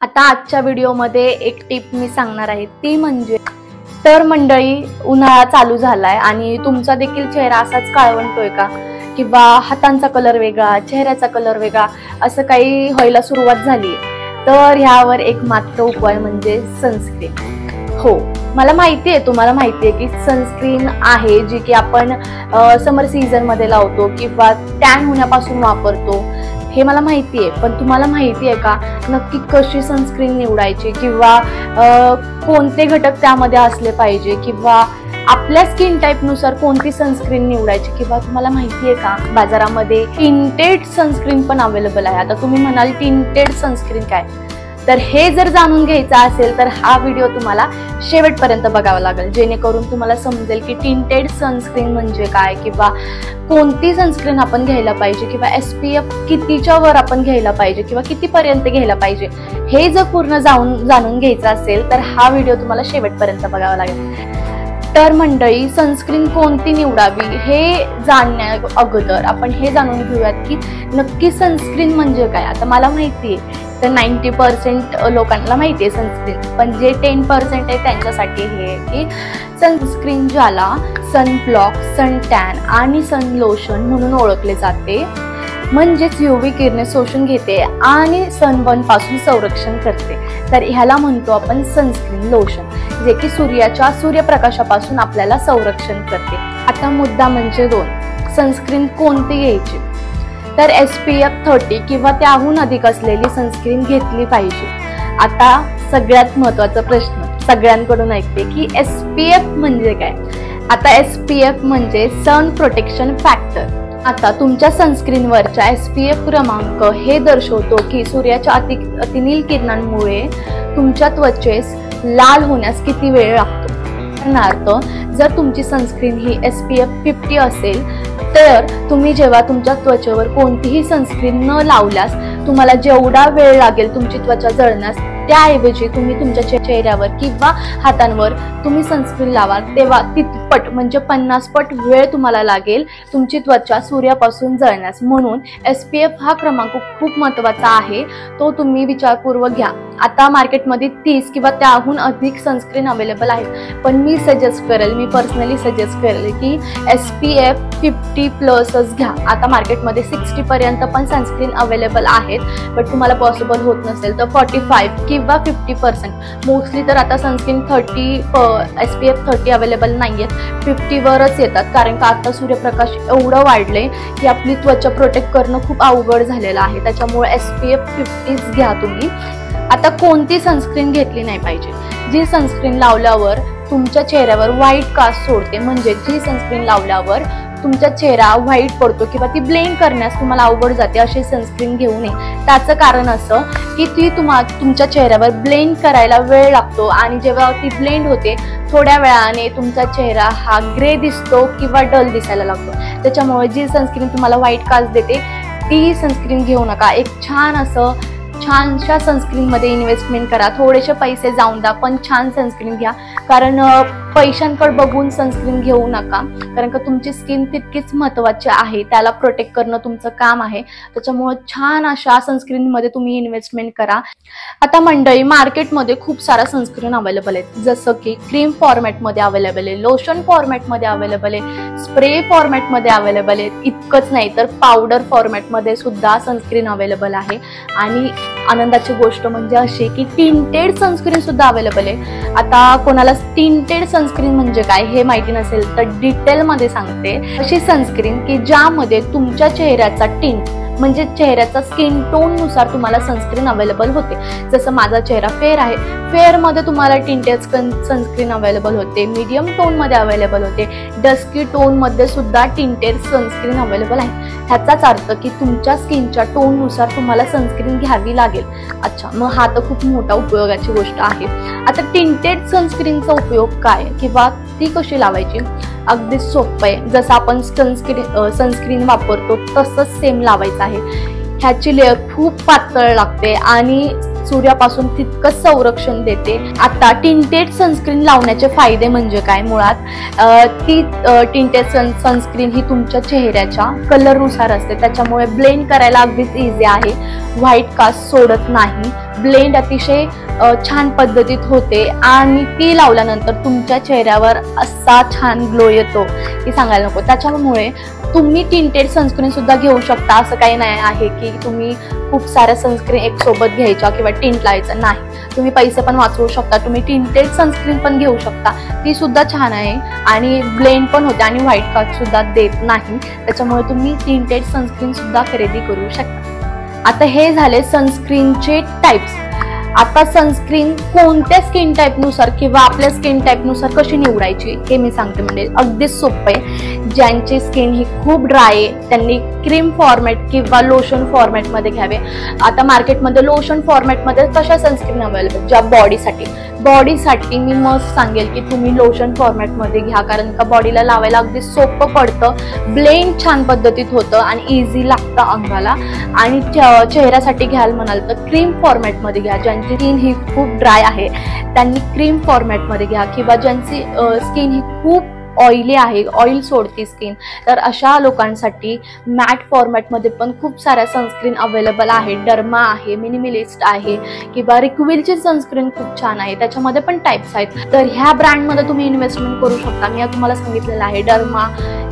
आता आजच्या व्हिडिओमध्ये एक टिप मी सांगणार आहे, ती म्हणजे तर मंडळी, उन्हाळा चालू झालाय आणि तुमचा देखील चेहरा असाच काळवंटोय का, किंवा हातांचा कलर वेगळा, चेहऱ्याचा कलर वेगळा, असं काही व्हायला सुरुवात झाली, तर ह्यावर एक मात्र उपाय म्हणजे सनस्क्रीन। हो, मला माहिती आहे, तुम्हाला माहिती आहे की सनस्क्रीन आहे जी की आपण समर सीझन मध्ये लावतो किंवा टॅन होण्यापासून वापरतो, हे मला माहिती आहे। पण तुम्हाला माहिती आहे का नक्की कशी सनस्क्रीन निवडायची, किंवा कोणते घटक त्यामध्ये असले पाहिजे, किंवा आपल्या स्किन टाईप नुसार कोणती सनस्क्रीन निवडायची, किंवा तुम्हाला माहिती आहे का बाजारामध्ये टिंटेड सनस्क्रीन पण अवेलेबल आहे। आता तुम्ही म्हणाल टिंटेड सनस्क्रीन काय, तर हे जर जाणून घ्यायचं असेल तर हा व्हिडिओ तुम्हाला शेवटपर्यंत बघावा लागेल, जेणेकरून तुम्हाला समजेल की टिंटेड सनस्क्रीन म्हणजे काय, किंवा कोणती सनस्क्रीन आपण घ्यायला पाहिजे, किंवा SPF कितीच्या वर आपण घ्यायला पाहिजे, किंवा कितीपर्यंत घ्यायला पाहिजे। हे जर पूर्ण जाणून घ्यायचं असेल तर हा व्हिडिओ तुम्हाला शेवटपर्यंत बघावा लागेल। तर मंडळी, सनस्क्रीन कोणती निवडावी हे जाणण्या अगोदर आपण हे जाणून घेऊयात की नक्की सनस्क्रीन म्हणजे काय। आता मला माहिती आहे तर 90% लोकांना माहिती आहे सनस्क्रीन, पण जे 10% आहे त्यांच्यासाठी हे आहे की सनस्क्रीन ज्याला सन ब्लॉक, सन टॅन आणि सन लोशन म्हणून ओळखले जाते, म्हणजेच UV किरणे शोषून घेते आणि सनबर्न पासून संरक्षण करते, तर ह्याला म्हणतो आपण सनस्क्रीन लोशन, जे की सूर्यप्रकाशापासून आपल्याला संरक्षण करते। आता मुद्दा म्हणजे दोन, सनस्क्रीन कोणती घ्यायची, तर SPF 30 किंवा त्याहून अधिक असलेली सनस्क्रीन घेतली पाहिजे। आता सगळ्यात महत्त्वाचा प्रश्न सगळ्यांकडून ऐकते की SPF म्हणजे काय। आता SPF म्हणजे सन प्रोटेक्शन फॅक्टर। आता तुमच्या सनस्क्रीनवरच्या SPF क्रमांक हे दर्शवतो की सूर्याच्या अतिनील किरणांमुळे तुमच्या त्वचेस लाल होण्यास किती वेळ लागतो। उदाहरणार्थ, जर तुमची सनस्क्रीन ही SPF 50 असेल तर तुम्ही जेव्हा तुमच्या त्वचेवर कोणतीही सनस्क्रीन न लावल्यास तुम्हाला जेवढा वेळ लागेल तुमची त्वचा जळण्यास, त्याऐवजी तुम्ही तुमच्या चेहऱ्यावर किंवा हातांवर तुम्ही सनस्क्रीन लावाल तेव्हा तितपट म्हणजे 50 पट वेळ तुम्हाला लागेल तुमची त्वचा सूर्यापासून जळण्यास। म्हणून SPF हा क्रमांक खूप महत्त्वाचा आहे, तो तुम्ही विचारपूर्वक घ्या। आता मार्केटमध्ये 30 किंवा त्याहून अधिक सनस्क्रीन अवेलेबल आहेत, पण मी पर्सनली सजेस्ट करेल की SPF 50+ घ्या। आता मार्केटमध्ये 60 पर्यंत पण सनस्क्रीन अवेलेबल आहेत, पण तुम्हाला पॉसिबल होत नसेल तर 45 किंवा 50%, मोस्टली तर आता सनस्क्रीन SPF 30 अवेलेबल नाहीयेत, 50 वरच येतात, कारण का आता सूर्यप्रकाश एवढं वाढले की आपली त्वचा प्रोटेक्ट करणं खूप अवघड झालेलं आहे, त्याच्यामुळे SPF 50 घ्या तुम्ही। आता कोणती सनस्क्रीन घेतली नाही पाहिजे, जी सनस्क्रीन लावल्यावर तुमच्या चेहऱ्यावर व्हाईट कास्ट सोडते, म्हणजे जी सनस्क्रीन लावल्यावर तुमचा चेहरा व्हाईट पडतो किंवा ती ब्लेंड करण्यास तुम्हाला अवघड जाते, अशी सनस्क्रीन घेऊ नये। त्याचं कारण असं की ती तुमच्या चेहऱ्यावर ब्लेंड करायला वेळ लागतो, आणि जेव्हा ती ब्लेंड होते थोड्या वेळाने तुमचा चेहरा हा ग्रे दिसतो किंवा डल दिसायला लागतो। त्याच्यामुळे जी सनस्क्रीन तुम्हाला व्हाईट कास्ट देते ती सनस्क्रीन घेऊ नका। एक छानशा सनस्क्रीन मध्ये इन्व्हेस्टमेंट करा, थोडेसे पैसे जाऊन द्या, पण छान सनस्क्रीन घ्या, कारण पैशांकडे बघून सनस्क्रीन घेऊ नका, कारण का तुमची स्किन तितकीच महत्त्वाची आहे, त्याला प्रोटेक्ट करणं तुमचं काम आहे। त्याच्यामुळे छान अशा सनस्क्रीन मध्ये तुम्ही इन्व्हेस्टमेंट करा। आता मंडळी, मार्केटमध्ये खूप सारा सनस्क्रीन अवेलेबल आहेत, जसं की क्रीम फॉर्मॅटमध्ये अवेलेबल आहे, लोशन फॉर्मॅटमध्ये अवेलेबल आहे, स्प्रे फॉर्मॅटमध्ये अवेलेबल आहे, इतकंच नाही तर पावडर फॉर्मॅटमध्ये सुद्धा सनस्क्रीन अवेलेबल आहे। आणि आनंदाची गोष्ट म्हणजे अशी की टिंटेड सनस्क्रीन सुद्धा अवेलेबल आहे। आता कोणाला टिंटेड सनस्क्रीन म्हणजे काय हे माहिती नसेल तर डिटेल मध्ये सांगते। अशी सनस्क्रीन की ज्यामध्ये तुमच्या चेहऱ्याचा टिंट म्हणजे चेहऱ्याचा स्किन टोन नुसार तुम्हाला सनस्क्रीन अवेलेबल होते। जसं माझा चेहरा फेअर आहे, फेअर मध्ये तुम्हाला टिंटेड सनस्क्रीन अवेलेबल होते, मीडियम टोन मध्ये अवेलेबल होते, डस्की टोन मध्ये सुद्धा टिंटेड सनस्क्रीन अवेलेबल आहे। ह्याचाच अर्थ की तुमच्या स्किनच्या टोन नुसार तुम्हाला सनस्क्रीन घ्यावी लागेल। अच्छा, मग हा तर खूप मोठा उपयोगाची गोष्ट आहे। आता टिंटेड सनस्क्रीनचा उपयोग काय, किंवा ती कशी लावायची, अगदी सोपं आहे। जसं आपण सनस्क्रीन वापरतो तसंच सेम लावायचं आहे। ह्याची लेअर खूप पातळ लागते आणि सूर्यापासून तितकंच संरक्षण देते। आता टिंटेड सनस्क्रीन लावण्याचे फायदे म्हणजे काय, मुळात ती टिंटेड सनस्क्रीन ही तुमच्या चेहऱ्याच्या कलरनुसार असते, त्याच्यामुळे ब्लेंड करायला अगदीच इझी आहे, व्हाईट कास्ट सोडत नाही, ब्लेंड अतिशय छान पद्धतीत होते आणि ती लावल्यानंतर तुमच्या चेहऱ्यावर असा छान ग्लो येतो की सांगायला नको। त्याच्यामुळे तुम्ही टिंटेड सनस्क्रीन सुद्धा घेऊ शकता, असं काही नाही आहे की तुम्ही खूप साऱ्या सनस्क्रीन एक सोबत घ्यायच्या किंवा टिंट लावायचं नाही, तुम्ही पैसे पण वाचवू शकता, तुम्ही टिंटेड सनस्क्रीन पण घेऊ शकता, ती सुद्धा छान आहे आणि ब्लेंड पण होते आणि व्हाईट कास्ट सुद्धा देत नाही, त्याच्यामुळे तुम्ही टिंटेड सनस्क्रीन सुद्धा खरेदी करू शकता। आता हे झाले सनस्क्रीनचे टाइप्स। आता सनस्क्रीन कोणत्या स्किन टाईपनुसार किंवा आपल्या स्किन टाईपनुसार कशी निवडायची हे मी सांगते, म्हणजे अगदीच सोपं आहे। ज्यांची स्किन ही खूप ड्राय आहे त्यांनी क्रीम फॉर्मॅट किंवा लोशन फॉर्मॅटमध्ये घ्यावे। आता मार्केटमध्ये लोशन फॉर्मॅटमध्ये कशा सनस्क्रीन अवेलेबल, ज्या बॉडीसाठी मी मस्त सांगेल की तुम्ही लोशन फॉर्मॅटमध्ये घ्या, कारण का बॉडीला लावायला अगदी सोपं पडतं, ब्लेंड छान पद्धतीत होतं आणि इझी लागतं अंगाला। आणि चेहऱ्यासाठी घ्याल म्हणाल तर क्रीम फॉर्मॅटमध्ये घ्या, ज्यांची स्किन ही खूप ड्राय आहे त्यांनी क्रीम फॉर्मॅटमध्ये घ्या, किंवा ज्यांची स्किन ही खूप ऑइली आहे, ऑइल सोडती स्किन, तर अशा लोकांसाठी मॅट फॉर्मॅटमध्ये पण खूप साऱ्या सनस्क्रीन अवेलेबल आहे, डर्मा आहे, मिनिमलिस्ट आहे, किंवा रिक्विलची सनस्क्रीन खूप छान आहे, त्याच्यामध्ये पण टाइप्स आहेत, तर ह्या ब्रँडमध्ये तुम्ही इन्व्हेस्टमेंट करू शकता। मी तुम्हाला सांगितलेलं आहे डर्मा,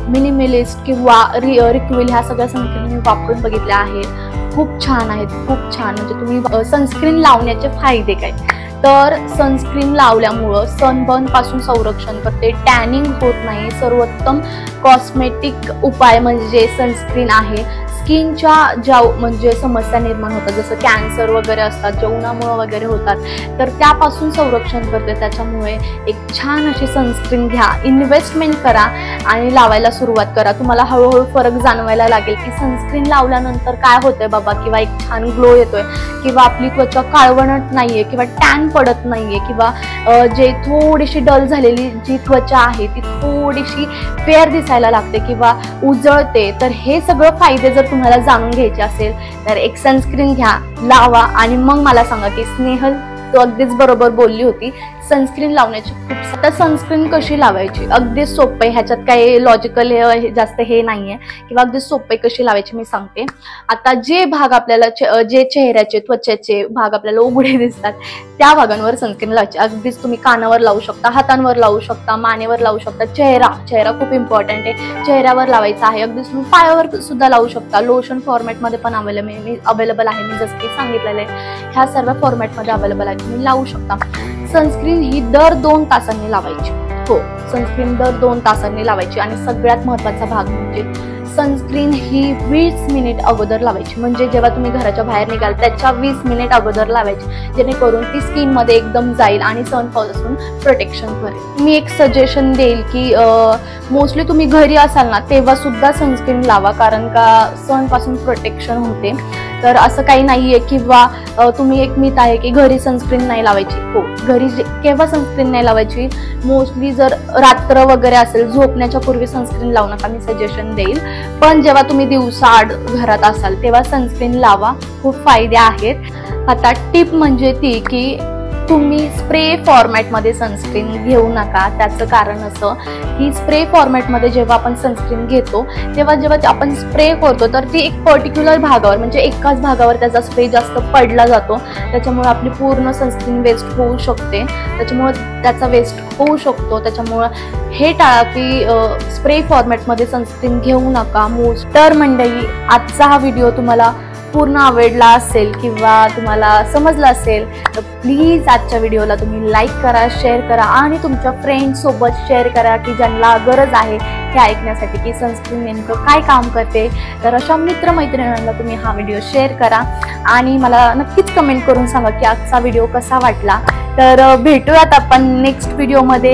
मिनिमलिस्ट किंवा रिक्विल ह्या सगळ्या सनस्क्रीन मी वापरून बघितल्या आहेत, खूप छान आहेत, खूप छान। म्हणजे तुम्ही सनस्क्रीन लावण्याचे फायदे काय, तर सनस्क्रीन लावल्यामुळं सनबर्न पासून संरक्षण करते, टॅनिंग होत नाही, सर्वोत्तम कॉस्मेटिक उपाय म्हणजे सनस्क्रीन आहे। स्किनच्या ज्या म्हणजे समस्या निर्माण होतात, जसं कॅन्सर वगैरे असतात, जे उन्हामुळे वगैरे होतात, तर त्यापासून संरक्षण करते, त्याच्यामुळे एक छान अशी सनस्क्रीन घ्या, इन्व्हेस्टमेंट करा आणि लावायला सुरुवात करा, तुम्हाला हळूहळू फरक जाणवायला लागेल की सनस्क्रीन लावल्यानंतर काय होतंय बाबा, किंवा एक छान ग्लो येतोय, किंवा आपली त्वचा काळवणट नाहीये, किंवा टॅन पडत नाहीये, किंवा जे थोडीशी डल झालेली जी त्वचा आहे ती थोडीशी फेअर दिसायला लागते किंवा उजळते, तर हे सगळं फायदे जर तुम्हाला जाणून घ्यायचे असेल तर एक सनस्क्रीन घ्या, लावा आणि मग मला सांगा की स्नेहल तू अगदीच बरोबर बोलली होती, सनस्क्रीन लावण्याची खूप। आता सनस्क्रीन कशी लावायची, अगदी सोपं आहे, ह्याच्यात काही लॉजिकल जास्त हे नाहीये, किंवा अगदी सोपं आहे कशी लावायची मी सांगते। आता जे भाग आपल्याला जे चेहऱ्याचे त्वचेचे भाग आपल्याला उघडे दिसतात त्या भागांवर सनस्क्रीन लावायची, अगदीच तुम्ही कानावर लावू शकता, हातांवर लावू शकता, मानेवर लावू शकता, चेहरा खूप इम्पॉर्टंट आहे, चेहऱ्यावर लावायचा आहे, अगदीच तुम्ही पायावर सुद्धा लावू शकता, लोशन फॉर्मॅटमध्ये पण अवेलेबल आहे, मी जसं की सांगितलेलं आहे ह्या सर्व फॉर्मॅटमध्ये अवेलेबल आहे, तुम्ही लावू शकता। सनस्क्रीन ही दर 2 तासांनी लावायची, हो सनस्क्रीन दर 2 तासांनी लावायची। आणि सगळ्यात महत्त्वाचा भाग म्हणजे सनस्क्रीन ही 20 मिनिट अगोदर लावायची, म्हणजे जेव्हा तुम्ही घराच्या बाहेर निघाल त्याच्या 20 मिनिट अगोदर लावायची, जेणेकरून ती स्किन मध्ये एकदम जाईल आणि सनपासून प्रोटेक्शन करेल। मी एक सजेशन देईल की मोस्टली तुम्ही घरी असाल ना तेव्हा सुद्धा सनस्क्रीन लावा, कारण का सन पासून प्रोटेक्शन होते, तर असं काही नाहीये किंवा तुम्ही एक मिथ आहे की घरी सनस्क्रीन नाही लावायची, हो घरी केव्हा सनस्क्रीन नाही लावायची, मोस्टली जर रात्र वगैरे असेल झोपण्याच्या पूर्वी सनस्क्रीन लावू नका, मी सजेशन देईल, पण जेव्हा तुम्ही दिवसाआड घरात असाल तेव्हा सनस्क्रीन लावा, खूप फायदे आहेत। आता टिप म्हणजे ती की तुम्ही स्प्रे फॉर्मॅटमध्ये सनस्क्रीन घेऊ नका, त्याचं कारण असं की स्प्रे फॉर्मॅटमध्ये जेव्हा आपण सनस्क्रीन घेतो तेव्हा जेव्हा आपण स्प्रे करतो तर ती एक पर्टिक्युलर भागावर म्हणजे एकाच भागावर त्याचा स्प्रे जास्त पडला जातो, त्याच्यामुळे आपली पूर्ण सनस्क्रीन वेस्ट होऊ शकते, त्याच्यामुळे हे टाळा की स्प्रे फॉर्मॅटमध्ये सनस्क्रीन घेऊ नका मोस्ट। तर मंडळी आजचा हा व्हिडिओ तुम्हाला पूर्ण आवडला असेल किंवा तुम्हाला समजलं असेल तर प्लीज आजच्या व्हिडिओला तुम्ही लाईक करा, शेअर करा आणि तुमच्या फ्रेंड्स सोबत शेअर करा की ज्यांना गरज आहे हे ऐकण्यासाठी की सनस्क्रीन नेमकं काय काम करते, तर अशा मित्रमैत्रिणींना तुम्ही हा व्हिडिओ शेअर करा आणि मला नक्कीच कमेंट करून सांगा की आजचा व्हिडिओ कसा वाटला। तर भेटूयात आपण नेक्स्ट व्हिडिओमध्ये।